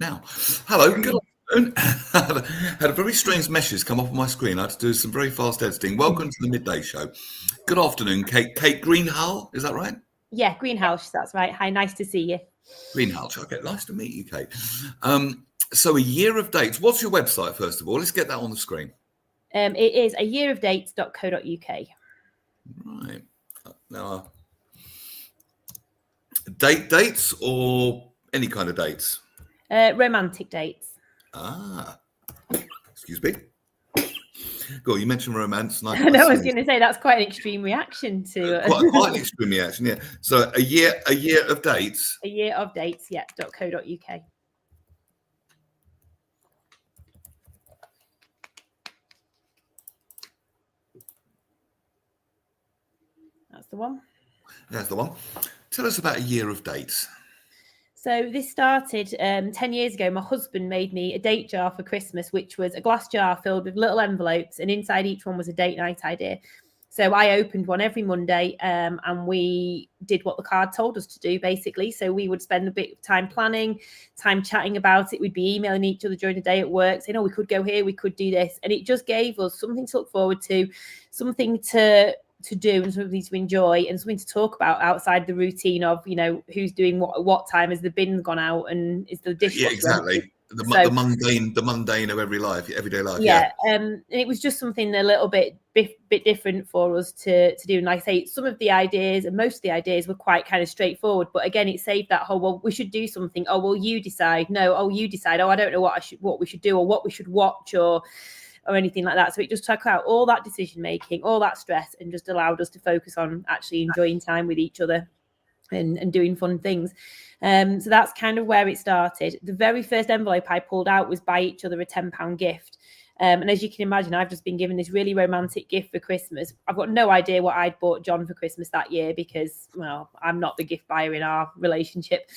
now. Hello, good afternoon. Had a very strange message come up on my screen. I had to do some very fast editing. Welcome to the Midday Show. Good afternoon, Kate. Kate Greenhalgh, is that right? Yeah, Greenhalgh, that's right. Hi, nice to see you. Greenhalgh, okay, nice to meet you, Kate. So a year of dates. What's your website, first of all? Let's get that on the screen. It is a yearofdates.co.uk. Right. Now, dates or any kind of dates? Romantic dates. Excuse me. Go on, you mentioned romance. I was going to say that's quite an extreme reaction to quite an extreme reaction, yeah. So a year of dates. A year of dates, yeah. .co.uk. That's the one. That's the one. Tell us about a year of dates. So this started 10 years ago. My husband made me a date jar for Christmas, which was a glass jar filled with little envelopes, and inside each one was a date night idea. So I opened one every Monday, and we did what the card told us to do, basically. So we would spend a bit of time planning, time chatting about it. We'd be emailing each other during the day at work, saying, oh, we could go here, we could do this. And it just gave us something to look forward to, something to do and something to enjoy, and something to talk about outside the routine of, you know, who's doing what at what time, has the bin gone out, and is the dishwasher. Yeah, exactly. The mundane of everyday life. Yeah. And it was just something a little bit different for us to do. And like I say, some of the ideas and most of the ideas were quite kind of straightforward. But again, it saved that whole, well, we should do something. Oh, well, you decide. No, oh, you decide. Oh, I don't know what we should do or what we should watch or anything like that. So it just took out all that decision making, all that stress, and just allowed us to focus on actually enjoying time with each other and doing fun things. So that's kind of where it started. The very first envelope I pulled out was buy each other a £10 gift. And as you can imagine, I've just been given this really romantic gift for Christmas. I've got no idea what I'd bought John for Christmas that year because, well, I'm not the gift buyer in our relationship.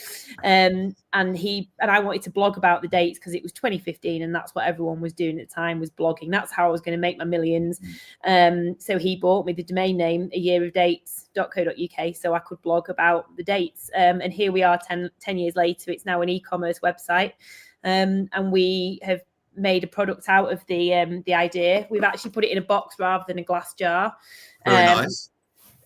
And I wanted to blog about the dates because it was 2015 and that's what everyone was doing at the time, was blogging. That's how I was going to make my millions. So he bought me the domain name ayearofdates.co.uk so I could blog about the dates. And here we are 10 years later. It's now an e-commerce website. And we have made a product out of the idea. We've actually put it in a box rather than a glass jar. Very nice.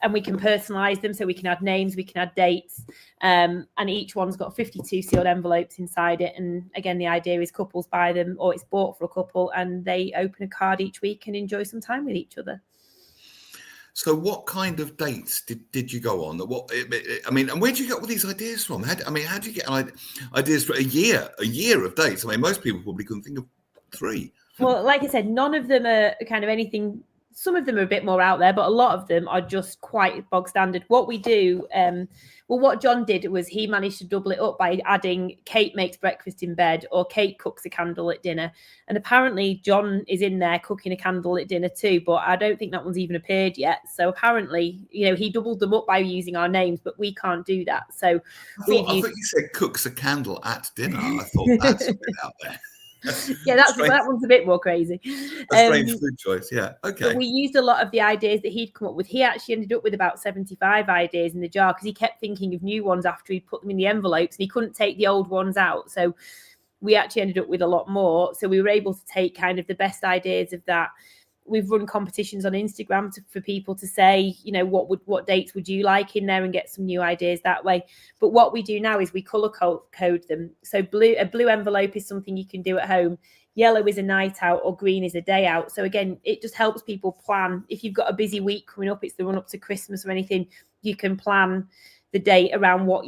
And we can personalize them, so we can add names, we can add dates, and each one's got 52 sealed envelopes inside it. And again, the idea is couples buy them, or it's bought for a couple, and they open a card each week and enjoy some time with each other. So what kind of dates did you go on? And where do you get all these ideas from? How do you get ideas for a year of dates? I mean, most people probably couldn't think of 3. Well, like I said, none of them are kind of anything. Some of them are a bit more out there, but a lot of them are just quite bog standard. What we do, what John did was he managed to double it up by adding Kate makes breakfast in bed or Kate cooks a candle at dinner. And apparently John is in there cooking a candle at dinner too, but I don't think that one's even appeared yet. So apparently, you know, he doubled them up by using our names, but we can't do that. So I thought you said cooks a candle at dinner. I thought that's a bit out there. Yeah, that one's a bit more crazy. A strange food choice, yeah. Okay. So we used a lot of the ideas that he'd come up with. He actually ended up with about 75 ideas in the jar because he kept thinking of new ones after he'd put them in the envelopes and he couldn't take the old ones out. So we actually ended up with a lot more. So we were able to take kind of the best ideas of that. We've run competitions on Instagram for people to say, you know, what dates would you like in there and get some new ideas that way. But what we do now is we color code them. So a blue envelope is something you can do at home. Yellow is a night out or green is a day out. So again, it just helps people plan. If you've got a busy week coming up, it's the run up to Christmas or anything, you can plan the date around what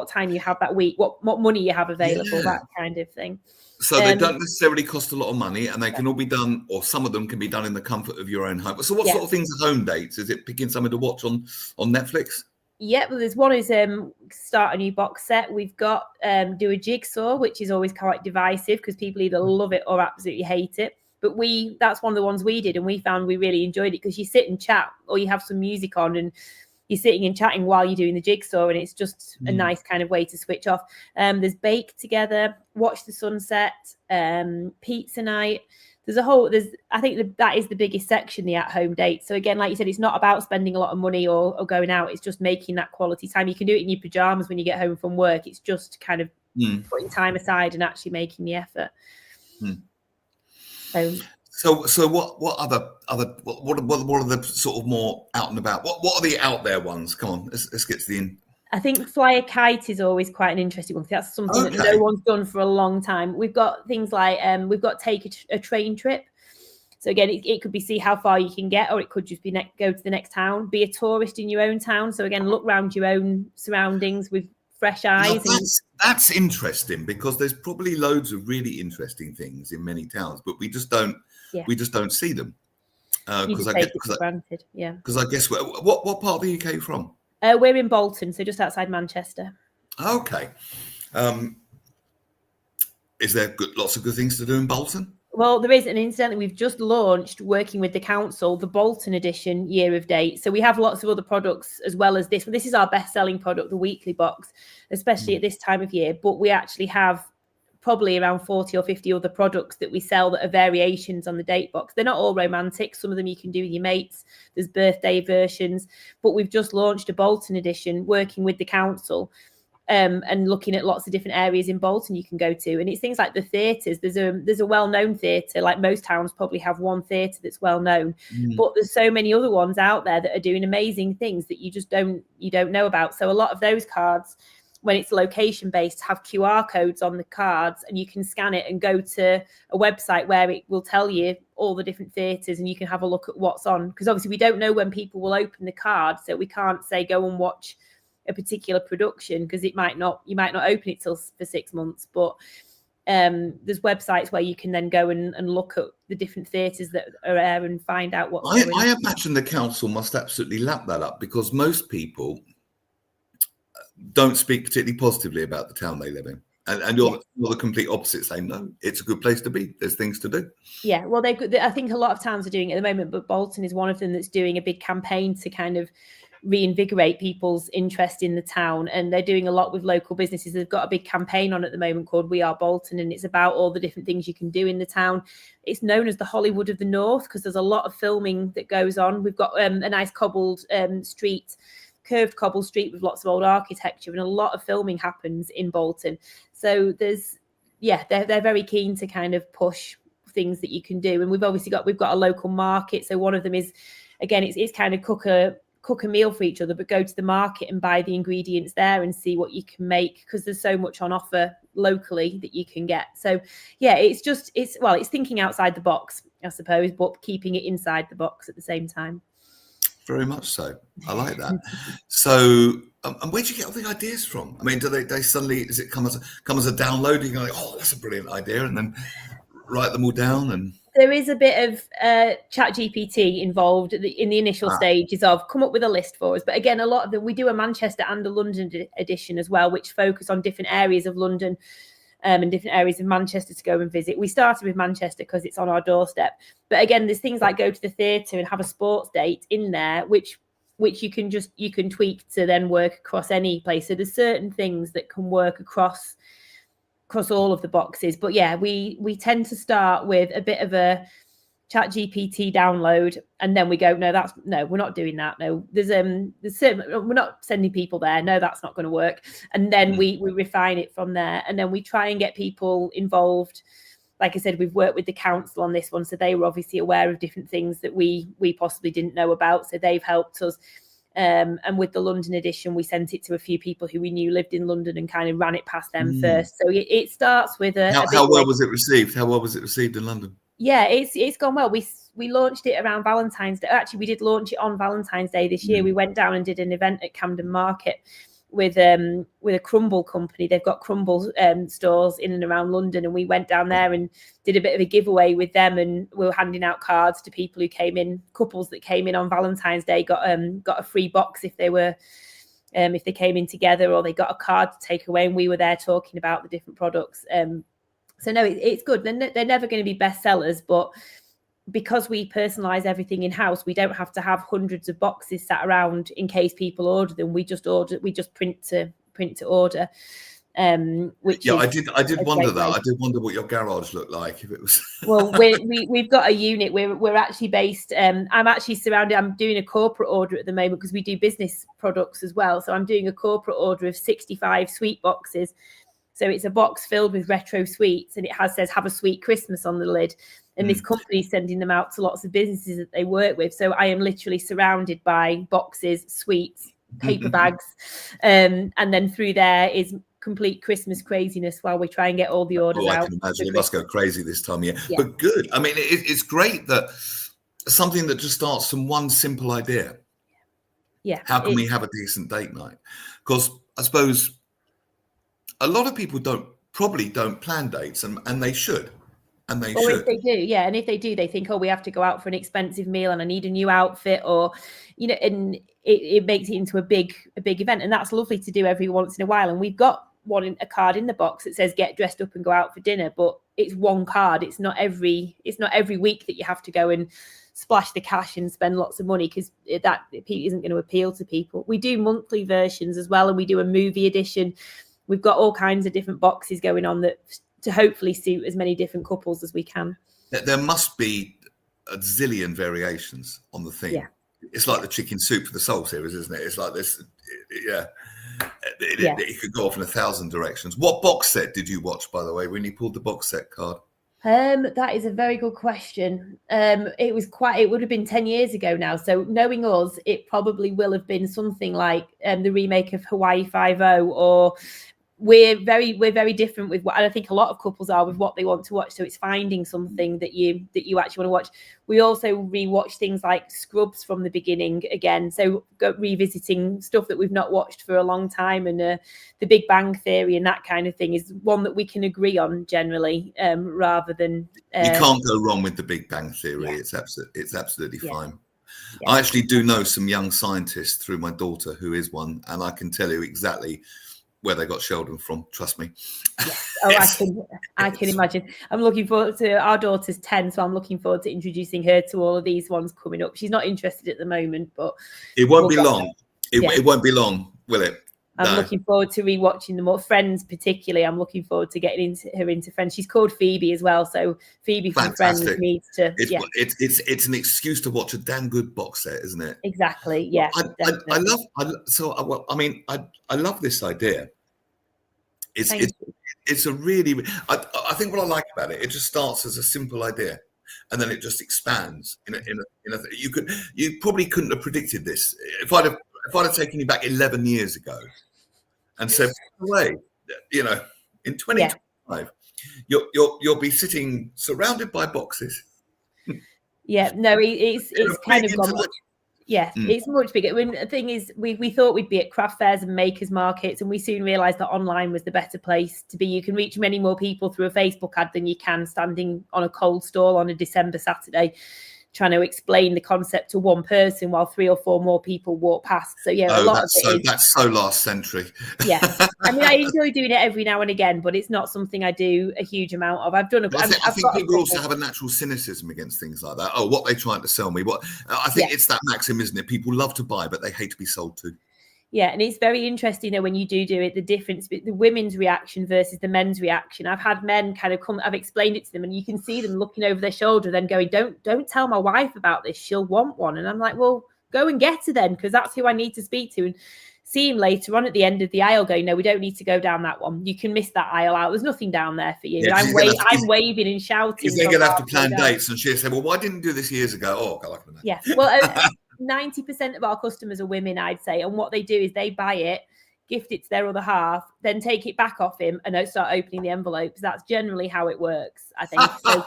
time you have that week, what money you have available, that kind of thing. So they don't necessarily cost a lot of money and they can all be done, or some of them can be done in the comfort of your own home. So what sort of things are home dates? Is it picking something to watch on Netflix? Yeah, well, there's one is start a new box set. We've got do a jigsaw, which is always quite divisive because people either love it or absolutely hate it. But that's one of the ones we did and we found we really enjoyed it because you sit and chat or you have some music on and you're sitting and chatting while you're doing the jigsaw and it's just a nice kind of way to switch off. There's bake together, watch the sunset, pizza night. I think that is the biggest section, the at-home date. So again, like you said, it's not about spending a lot of money or going out. It's just making that quality time. You can do it in your pajamas when you get home from work. It's just kind of putting time aside and actually making the effort. So what are the sort of more out and about? What are the out there ones? Come on, let's get to the end. I think fly a kite is always quite an interesting one. That's something that no one's done for a long time. We've got things like we've got take a train trip. So again, it could be see how far you can get, or it could just be go to the next town. Be a tourist in your own town. So again, look around your own surroundings with fresh eyes. That's interesting, because there's probably loads of really interesting things in many towns, but we just don't see them. Because I get for granted. Yeah. Because I guess what part of the UK are you from? We're in Bolton, so just outside Manchester. Okay. Is there lots of good things to do in Bolton? Well, there is, and incidentally, we've just launched, working with the council, the Bolton edition year of date. So we have lots of other products as well as this. Well, this is our best-selling product, the weekly box, especially at this time of year. But we actually have probably around 40 or 50 other products that we sell that are variations on the date box. They're not all romantic. Some of them you can do with your mates. There's birthday versions. But we've just launched a Bolton edition, working with the council. And looking at lots of different areas in Bolton you can go to, and it's things like the theatres. There's a well-known theatre, like most towns probably have one theatre that's well known, but there's so many other ones out there that are doing amazing things that you just don't know about. So a lot of those cards, when it's location based, have QR codes on the cards, and you can scan it and go to a website where it will tell you all the different theatres, and you can have a look at what's on, because obviously we don't know when people will open the card, so we can't say go and watch a particular production, because you might not open it till for 6 months. But there's websites where you can then go and look at the different theatres that are there and find out what's going on. I imagine the council must absolutely lap that up, because most people don't speak particularly positively about the town they live in. And you're the complete opposite, saying, no, it's a good place to be. There's things to do. Yeah, well, I think a lot of towns are doing it at the moment, but Bolton is one of them that's doing a big campaign to kind of reinvigorate people's interest in the town, and they're doing a lot with local businesses. They've got a big campaign on at the moment called We Are Bolton, and it's about all the different things you can do in the town. It's known as the Hollywood of the North because there's a lot of filming that goes on. We've got a nice cobbled street, curved cobbled street with lots of old architecture, and a lot of filming happens in Bolton. So they're very keen to kind of push things that you can do. And we've got a local market. So one of them is, again, it's kind of cook a meal for each other, but go to the market and buy the ingredients there and see what you can make, because there's so much on offer locally that you can get. So yeah, it's thinking outside the box, I suppose, but keeping it inside the box at the same time. Very much so. I like that. So, and where do you get all the ideas from? I mean, do they suddenly, does it come as a download? You're like, oh, that's a brilliant idea, and then write them all down? And there is a bit of ChatGPT involved in the initial stages of come up with a list for us. But again, a lot of them, we do a Manchester and a London edition as well, which focus on different areas of London and different areas of Manchester to go and visit. We started with Manchester because it's on our doorstep. But again, there's things like go to the theatre and have a sports date in there, which you can tweak to then work across any place. So there's certain things that can work across all of the boxes. But yeah, we tend to start with a bit of a ChatGPT download, and then we go, no, we're not doing that. No, there's certain, we're not sending people there. No, that's not going to work. And then we refine it from there, and then we try and get people involved. Like I said, we've worked with the council on this one, so they were obviously aware of different things that we possibly didn't know about, so they've helped us. And with the London edition, we sent it to a few people who we knew lived in London and kind of ran it past them first. So it starts with how well was it received? How well was it received in London? Yeah, it's gone well. We launched it around Valentine's Day. Actually, we did launch it on Valentine's Day this year. We went down and did an event at Camden Market with a crumble company. They've got crumble stores in and around London, and we went down there and did a bit of a giveaway with them, and we were handing out cards to people who came in. Couples that came in on Valentine's Day got a free box if they came in together, or they got a card to take away, and we were there talking about the different products. So no, it's good. They're never going to be bestsellers, but because we personalize everything in house, we don't have to have hundreds of boxes sat around in case people order them. We just print to order. I did wonder that. I did wonder what your garage looked like if it was. Well, we've got a unit. We're actually based. I'm actually surrounded. I'm doing a corporate order at the moment because we do business products as well. So I'm doing a corporate order of 65 sweet boxes. So it's a box filled with retro sweets, and it says "Have a Sweet Christmas" on the lid. And this company is sending them out to lots of businesses that they work with. So I am literally surrounded by boxes, sweets, paper bags, and then through there is complete Christmas craziness while we try and get all the orders out. I can imagine it must go crazy this time of year. Yeah. But good. I mean, it's great that something that just starts from one simple idea. Yeah. How can we have a decent date night? Because I suppose a lot of people probably don't plan dates, and they should. And they should. If they do, yeah. And if they do, they think, oh, we have to go out for an expensive meal and I need a new outfit, or, you know, and it makes it into a big event. And that's lovely to do every once in a while. And we've got a card in the box that says get dressed up and go out for dinner, but it's one card. It's not every week that you have to go and splash the cash and spend lots of money, because that isn't going to appeal to people. We do monthly versions as well, and we do a movie edition. We've got all kinds of different boxes going on that to hopefully suit as many different couples as we can. There must be a zillion variations on the theme. Yeah. It's like the chicken soup for the soul series, isn't it? It's like this. Yeah. It could go off in 1,000 directions. What box set did you watch, by the way, when you pulled the box set card? That is a very good question. It would have been 10 years ago now. So knowing us, it probably will have been something like the remake of Hawaii Five-0, or we're very different with what, and I think a lot of couples are, with what they want to watch. So it's finding something that you actually want to watch. We also rewatch things like Scrubs from the beginning again. So revisiting stuff that we've not watched for a long time, and The Big Bang Theory and that kind of thing is one that we can agree on generally, rather than you can't go wrong with The Big Bang Theory. Yeah. It's absolutely fine. Yeah. I actually do know some young scientists through my daughter, who is one, and I can tell you exactly where they got Sheldon from. Trust me. Yes. Oh, I can imagine. I'm looking forward to, our daughter's 10, so I'm looking forward to introducing her to all of these ones coming up. She's not interested at the moment, but it won't be long. It won't be long, will it? I'm looking forward to rewatching them all. Friends, particularly, I'm looking forward to getting her into Friends. She's called Phoebe as well, so Phoebe from Friends needs to. It's an excuse to watch a damn good box set, isn't it? Exactly. Yeah. I love this idea. It's a really. I think what I like about it, it just starts as a simple idea, and then it just expands. You probably couldn't have predicted this if I'd have taken you back 11 years ago and said, "Wait, in 2025, you'll be sitting surrounded by boxes." Yeah, no, it's kind of gone. Yeah, it's much bigger. When the thing is, we thought we'd be at craft fairs and makers markets, and we soon realised that online was the better place to be. You can reach many more people through a Facebook ad than you can standing on a cold stall on a December Saturday, trying to explain the concept to one person while 3 or 4 more people walk past. So yeah, that's so last century. Yeah, I mean, I enjoy doing it every now and again, but it's not something I do a huge amount of. I've done. I think people also have a natural cynicism against things like that. Oh, what they're trying to sell me? What I think it's that maxim, isn't it? People love to buy, but they hate to be sold to. Yeah, and it's very interesting though when you do it, the difference between the women's reaction versus the men's reaction. I've had men kind of come, I've explained it to them, and you can see them looking over their shoulder, then going, "Don't tell my wife about this. She'll want one." And I'm like, "Well, go and get her then, because that's who I need to speak to." And see him later on at the end of the aisle, going, "No, we don't need to go down that one. You can miss that aisle out. There's nothing down there for you." Yeah, I'm waving and shouting. They're going to have to plan dates, and she'll say, "Well, why didn't you do this years ago?" Oh, God, I can imagine. Yeah, well. 90% of our customers are women, I'd say, and what they do is they buy it, gift it to their other half, then take it back off him and start opening the envelopes. That's generally how it works, I think. So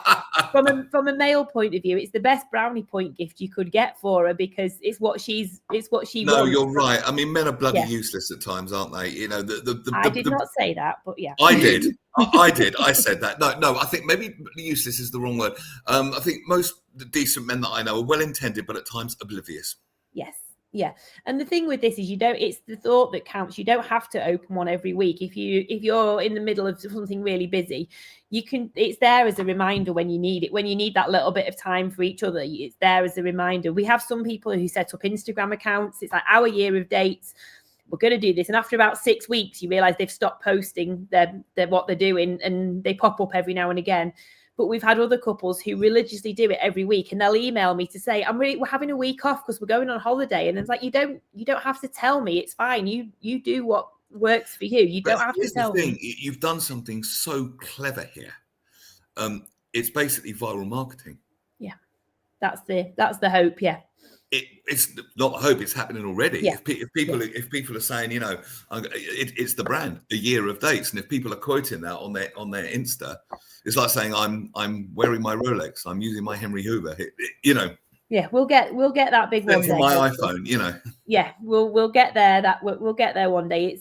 from a male point of view, it's the best brownie point gift you could get for her, because it's what she wants. No, you're right. I mean, men are bloody useless at times, aren't they? I did not say that, but yeah. I did. I said that. No, I think maybe useless is the wrong word. I think most decent men that I know are well intended, but at times oblivious. Yes. Yeah. And the thing with this is it's the thought that counts. You don't have to open one every week. If you're in the middle of something really busy, it's there as a reminder when you need it, when you need that little bit of time for each other. It's there as a reminder. We have some people who set up Instagram accounts. It's like our year of dates. We're going to do this. And after about 6 weeks, you realize they've stopped posting what they're doing, and they pop up every now and again. But we've had other couples who religiously do it every week, and they'll email me to say, we're having a week off because we're going on holiday. And it's like, you don't have to tell me. It's fine. You do what works for you. You don't have to Here's the tell thing: them. you've done something so clever here. It's basically viral marketing. Yeah, that's the hope. Yeah. It's not a hope; it's happening already. Yeah. If people are saying, it's the brand, a year of dates, and if people are quoting that on their Insta, it's like saying I'm wearing my Rolex, I'm using my Henry Hoover. Yeah, we'll get that big one from day. my iPhone. Yeah, we'll get there. We'll get there one day.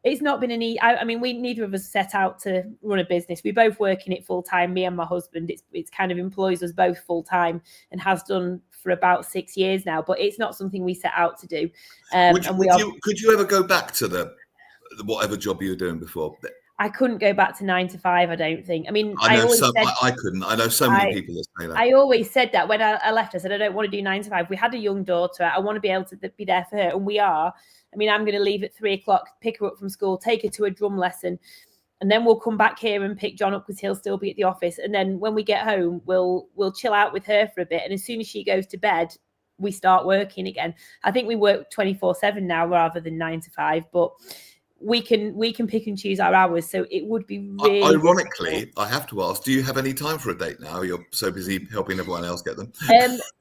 It's not been I mean, we neither of us set out to run a business. We both work in it full time. Me and my husband. It's kind of employs us both full time and has done for about 6 years now. But it's not something we set out to do. Could you ever go back to the whatever job you were doing before? I couldn't go back to 9 to 5. I don't think. I mean, I couldn't. I know so many people that say that. I always said that when I left. I said I don't want to do 9 to 5. We had a young daughter. I want to be able to be there for her, and we are. I mean, I'm going to leave at 3:00, pick her up from school, take her to a drum lesson, and then we'll come back here and pick John up because he'll still be at the office. And then when we get home, we'll chill out with her for a bit. And as soon as she goes to bed, we start working again. I think we work 24/7 now rather than 9 to 5, but we can pick and choose our hours. So it would be really ironically difficult. I have to ask, do you have any time for a date now? You're so busy helping everyone else get them.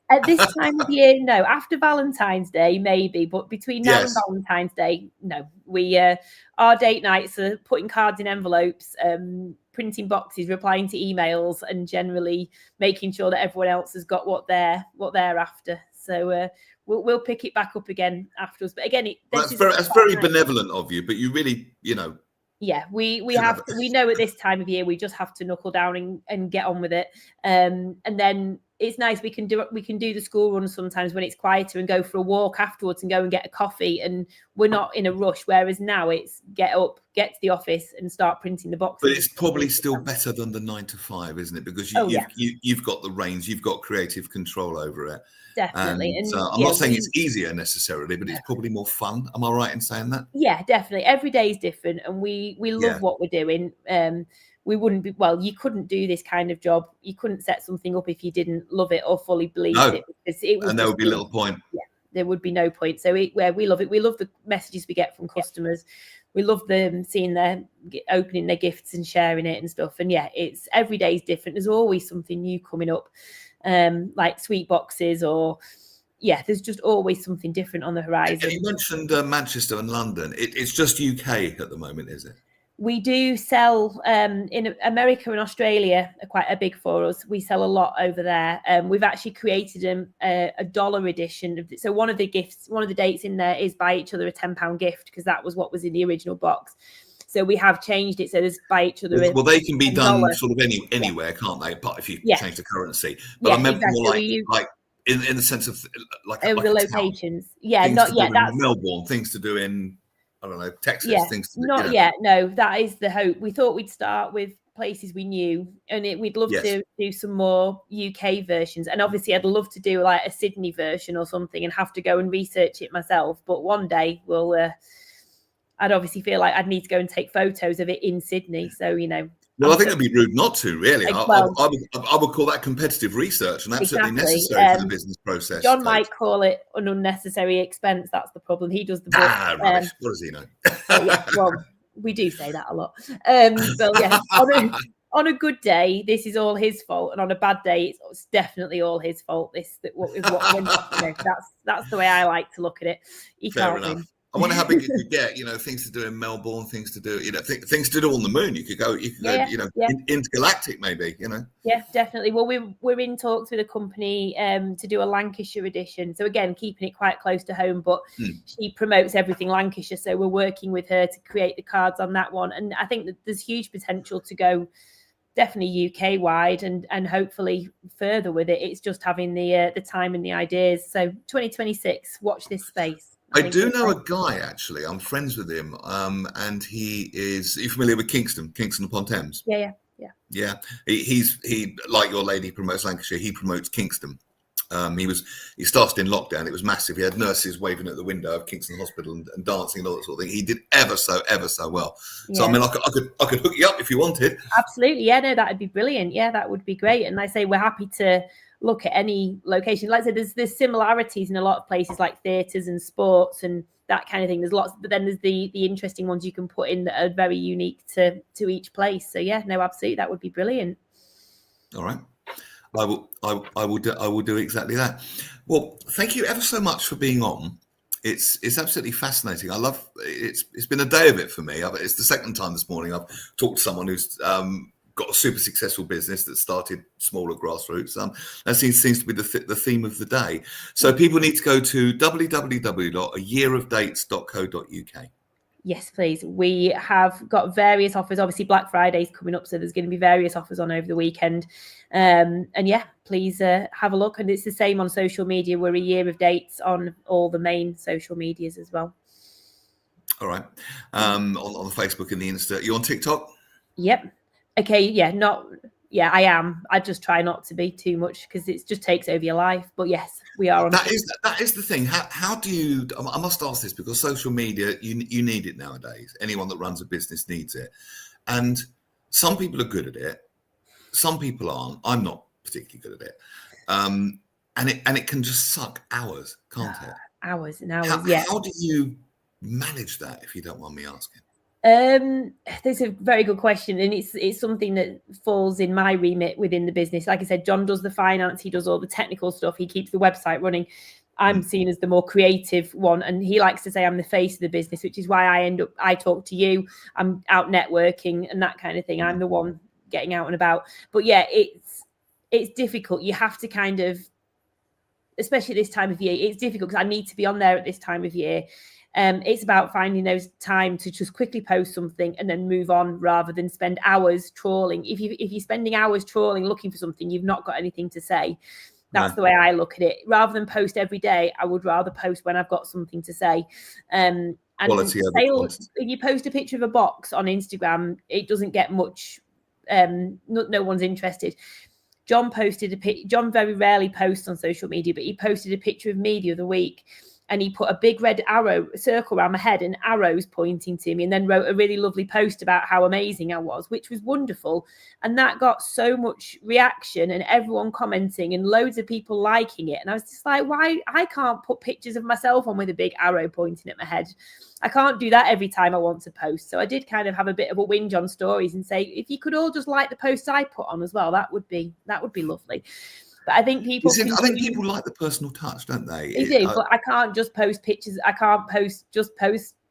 At this time of year, no. After Valentine's Day, maybe, but between now and Valentine's Day, no. We our date nights are putting cards in envelopes, printing boxes, replying to emails, and generally making sure that everyone else has got what they're after. So we'll pick it back up again afterwards. But again, that's very benevolent of you. But you really, yeah, we know at this time of year we just have to knuckle down and get on with it. And then it's nice we can do the school run sometimes when it's quieter and go for a walk afterwards and go and get a coffee, and we're not in a rush. Whereas now it's get up, get to the office and start printing the boxes. But it's probably still better than the 9 to 5, isn't it? Because you've got the reins, you've got creative control over it. Definitely. And I'm not saying it's easier necessarily, but it's probably more fun. Am I right in saying that? Yeah, definitely. Every day is different, and we love what we're doing. We wouldn't be, you couldn't do this kind of job. You couldn't set something up if you didn't love it or fully believe it. Because and there would be little point. Yeah, there would be no point. So we love it. We love the messages we get from customers. We love them seeing opening their gifts and sharing it and stuff. And yeah, it's every day is different. There's always something new coming up, like sweet boxes or there's just always something different on the horizon. And you mentioned Manchester and London. It's just UK at the moment, is it? We do sell in America and Australia are quite a big for us. We sell a lot over there. We've actually created a dollar edition. So one of the dates in there is buy each other a £10 gift, because that was what was in the original box. So we have changed it. So there's buy each other. Well, they can be done sort of anywhere, can't they? But if you change the currency. But I meant more like in the sense of like the locations. Yeah, not yet. That's Melbourne. Things to do in, I don't know, Texas. Things to do, not yet. No, that is the hope. We thought we'd start with places we knew, and we'd love to do some more UK versions. And obviously, I'd love to do like a Sydney version or something, and have to go and research it myself. But one day I'd obviously feel like I'd need to go and take photos of it in Sydney. So Well, I think it'd be rude not to, really. I would call that competitive research, and absolutely necessary for the business process. John might call it an unnecessary expense. That's the problem. He does the book. Rubbish. What does he know? Well, we do say that a lot. But yeah, on a good day, this is all his fault, and on a bad day, it's definitely all his fault. That's the way I like to look at it. Fair enough. I wonder how big it could get. Things to do in Melbourne, things to do, things to do on the moon. You could go, intergalactic, maybe. Yeah, definitely. Well, we're in talks with a company to do a Lancashire edition. So again, keeping it quite close to home, but she promotes everything Lancashire. So we're working with her to create the cards on that one, and I think that there's huge potential to go definitely UK wide and hopefully further with it. It's just having the time and the ideas. So 2026, watch this space. I do know a guy, actually. I'm friends with him, and he is. Are you familiar with Kingston upon Thames? Yeah. He like your lady promotes Lancashire. He promotes Kingston. He started in lockdown. It was massive. He had nurses waving at the window of Kingston Hospital and dancing and all that sort of thing. He did ever so well. So I mean, I could hook you up if you wanted. Absolutely, yeah. No, that'd be brilliant. Yeah, that would be great. And I say we're happy to look at any location. Like I said, there's similarities in a lot of places like theatres and sports and that kind of thing. There's lots, but then there's the interesting ones you can put in that are very unique to each place. So yeah, no, absolutely, that would be brilliant. All right. I will do exactly that. Well, thank you ever so much for being on. It's absolutely fascinating. I love it's been a day of it for me. It's the second time this morning I've talked to someone who's got a super successful business that started smaller grassroots. That seems to be the theme of the day. So people need to go to www.ayearofdates.co.uk. Yes, please. We have got various offers. Obviously, Black Friday's coming up, so there's going to be various offers on over the weekend. And yeah, please have a look. And it's the same on social media. We're a year of dates on all the main social medias as well. All right. On the Facebook and the Insta. You on TikTok? Yep. Okay. Yeah. I am. I just try not to be too much because it just takes over your life. But yes, we are on. That is the thing. How do you? I must ask this because social media, you need it nowadays. Anyone that runs a business needs it, and some people are good at it. Some people aren't. I'm not particularly good at it. And it can just suck hours, can't it? Hours and hours. Yeah. How do you manage that, if you don't mind me asking? That's a very good question, and it's something that falls in my remit within the business. Like I said, John does the finance, he does all the technical stuff, he keeps the website running. I'm seen as the more creative one, and he likes to say I'm the face of the business, which is why I talk to you. I'm out networking and that kind of thing. I'm the one getting out and about. But yeah, it's difficult. You have to kind of, especially this time of year, it's difficult because I need to be on there at this time of year. It's about finding those time to just quickly post something and then move on rather than spend hours trawling. If you're spending hours trawling looking for something, you've not got anything to say. That's the way I look at it. Rather than post every day, I would rather post when I've got something to say. And if you post a picture of a box on Instagram, it doesn't get much. No one's interested. John John very rarely posts on social media, but he posted a picture of me the other week. And he put a big red circle around my head and arrows pointing to me, and then wrote a really lovely post about how amazing I was, which was wonderful. And that got so much reaction and everyone commenting and loads of people liking it. And I was just like, why? I can't put pictures of myself on with a big arrow pointing at my head. I can't do that every time I want to post. So I did kind of have a bit of a whinge on stories and say, if you could all just like the posts I put on as well, that would be lovely. But I think people like the personal touch, don't they? They do, but I can't just post pictures. I can't post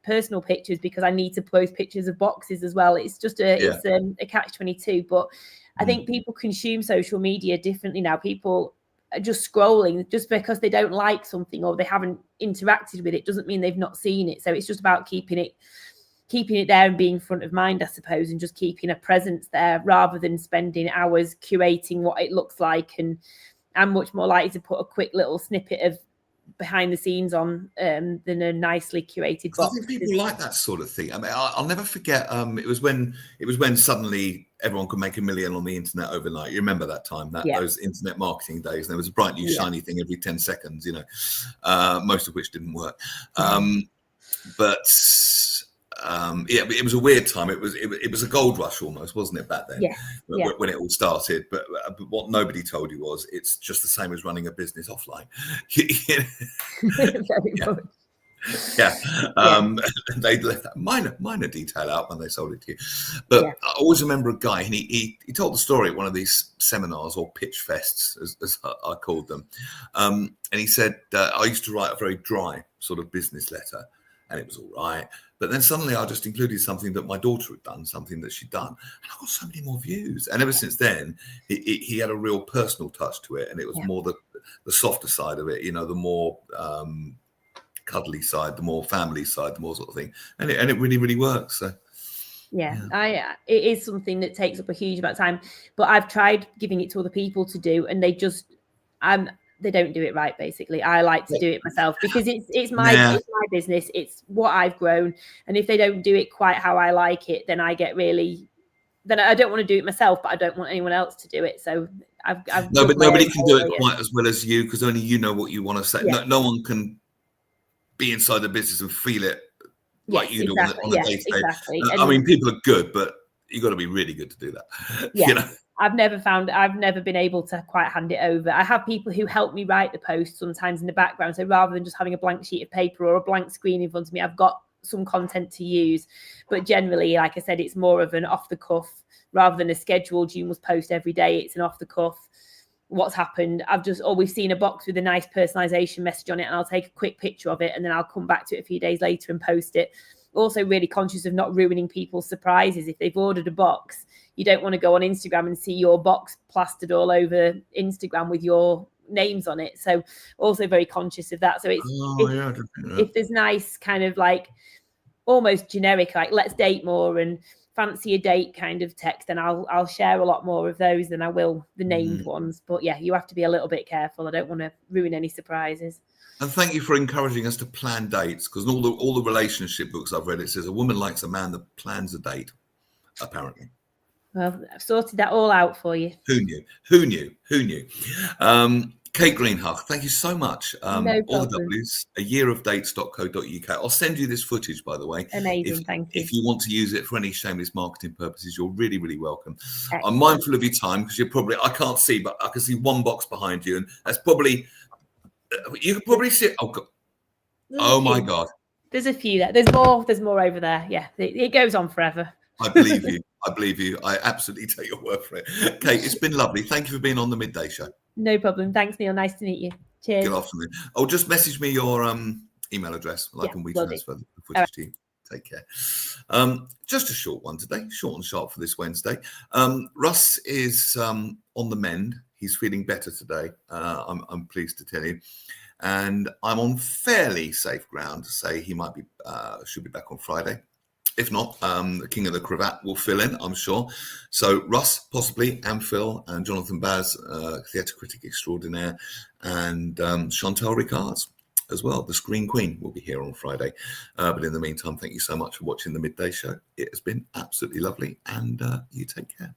personal pictures because I need to post pictures of boxes as well. It's just it's a catch-22. But I think people consume social media differently now. People are just scrolling just because they don't like something or they haven't interacted with it doesn't mean they've not seen it. So it's just about keeping it there and being front of mind, I suppose, and just keeping a presence there rather than spending hours curating what it looks like. And I'm much more likely to put a quick little snippet of behind the scenes on than a nicely curated box. I think people like that sort of thing. I mean, I'll never forget. It was when suddenly everyone could make $1 million on the internet overnight. You remember that time, those internet marketing days. And there was a bright new shiny thing every 10 seconds. Most of which didn't work. It was a weird time. It was a gold rush almost, wasn't it, back then? When it all started. But what nobody told you was it's just the same as running a business offline. They left that minor detail out when they sold it to you. But I always remember a guy, and he told the story at one of these seminars or pitch fests, as I called them. And he said, I used to write a very dry sort of business letter, and it was all right. But then suddenly I just included something that my daughter had done, something that she'd done. And I got so many more views. And ever since then, he had a real personal touch to it. And it was more the softer side of it, the more cuddly side, the more family side, the more sort of thing. And it really, really works. So. It is something that takes up a huge amount of time. But I've tried giving it to other people to do. And they don't do it right, basically. I like to do it myself because it's my business. It's what I've grown. And if they don't do it quite how I like it, then I get then I don't want to do it myself, but I don't want anyone else to do it. So I've but nobody can do it quite as well as you because only you know what you want to say. No one can be inside the business and feel it like you do on a day-to-day. Exactly. I mean, people are good, but you got to be really good to do that. Yeah. You know? I've never been able to quite hand it over. I have people who help me write the post sometimes in the background. So rather than just having a blank sheet of paper or a blank screen in front of me, I've got some content to use. But generally, like I said, it's more of an off the cuff rather than a scheduled, you must post every day. It's an off the cuff. What's happened? We've seen a box with a nice personalization message on it, and I'll take a quick picture of it, and then I'll come back to it a few days later and post it. Also really conscious of not ruining people's surprises. If they've ordered a box, you don't want to go on Instagram and see your box plastered all over Instagram with your names on it. So also very conscious of that. So it's if there's nice kind of like almost generic, like let's date more and fancy a date kind of text, then I'll share a lot more of those than I will the named ones. But yeah, you have to be a little bit careful. I don't want to ruin any surprises. And thank you for encouraging us to plan dates, because in all the relationship books I've read, it says a woman likes a man that plans a date, apparently. Well, I've sorted that all out for you. Who knew? Who knew? Who knew? Kate Greenhach, thank you so much. No all problem. the W's, ayearofdates.co.uk. I'll send you this footage, by the way. Amazing, thank you. If you want to use it for any shameless marketing purposes, you're really, really welcome. Excellent. I'm mindful of your time because you're probably, I can't see, but I can see one box behind you, and that's probably, you can probably see it. Oh, God. Oh my God. There's a few there. There's more over there. Yeah, it goes on forever. I believe you. I believe you. I absolutely take your word for it. Kate, it's been lovely. Thank you for being on the Midday Show. No problem. Thanks, Neil. Nice to meet you. Cheers. Good afternoon. Oh, just message me your email address, and we transfer the footage to you. Take care. Just a short one today, short and sharp for this Wednesday. Russ is on the mend. He's feeling better today. I'm pleased to tell you. And I'm on fairly safe ground to say he might be should be back on Friday. If not, the King of the Cravat will fill in, I'm sure. So Russ, possibly, and Phil, and Jonathan Baz, theatre critic extraordinaire, and Chantal Ricards as well, the Screen Queen, will be here on Friday. But in the meantime, thank you so much for watching the Midday Show. It has been absolutely lovely, and you take care.